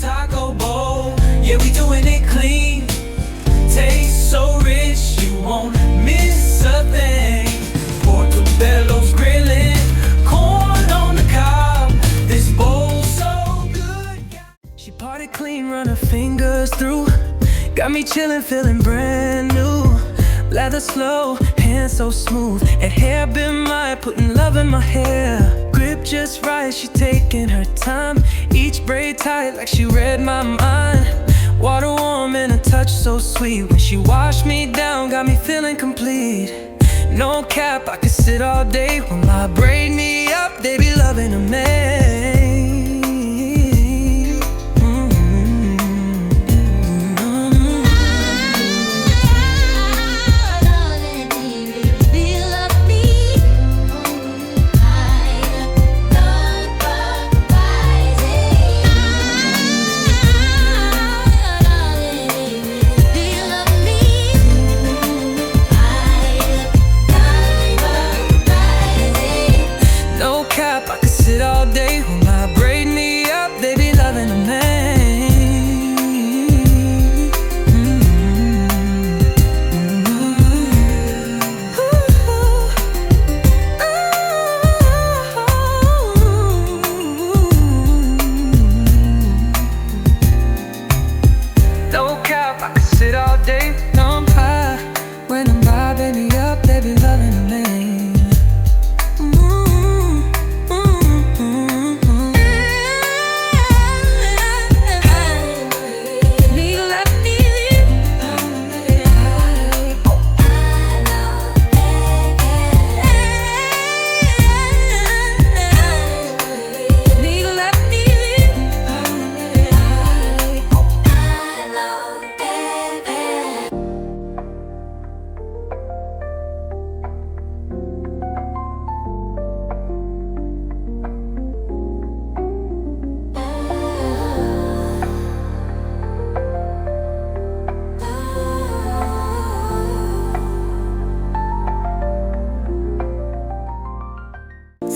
taco bowl. Yeah, we doing it clean. Tastes so rich, you won't miss a thing. Portobello's grilling, corn on the cob. This bowl's so good. She parted clean, run her fingers through. Got me chillin', feeling brand new. Lather slow, hands so smooth. And hair been mine, putting love in my hair. Grip just right, she taking her time. Each braid tight like she read my mind. Water warm and a touch so sweet. When she washed me down, got me feeling complete. No cap, I could sit all day. When my braid me up, they be loving a man. All day when my braid me up, they be loving a man. No cap, I could sit all day. I'm high when I'm vibing me up, they be loving a man.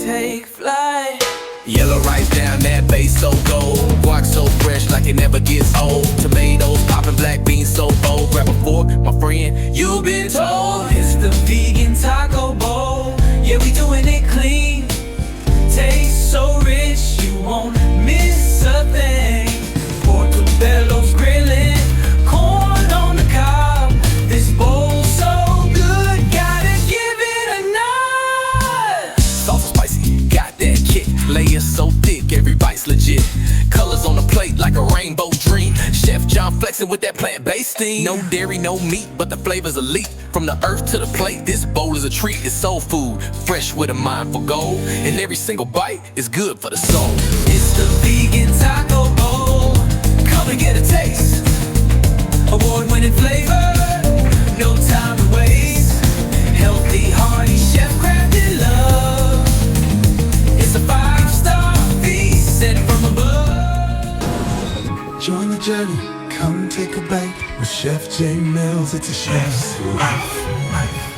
Take flight. Yellow rice down that base so gold. Guac so fresh like it never gets old. Tomatoes popping, black beans so bold. Grab a fork, my friend, you've been told. It's the vegan taco bowl. Yeah, we doing it clean. Tastes so rich, you won't miss a thing. Portobello's grilling, corn on the cob. This bowl's so good, gotta give it a nod. Sauce spicy, got that kick. Layers so thick, every bite's legit. Colors on the plate like a rainbow dream. Chef John flexing with that plant-based theme. No dairy, no meat, but the flavor's elite. From the earth to the plate, this bowl is a treat. It's soul food, fresh with a mind for gold. And every single bite is good for the soul. It's the vegan taco bowl. Come and get a taste. Award-winning flavor, no time to waste. Healthy, hearty, chef-crafted love. It's a 5-star feast sent from above. Join the journey, come take a bite with Chef J Mills. It's a chef's life.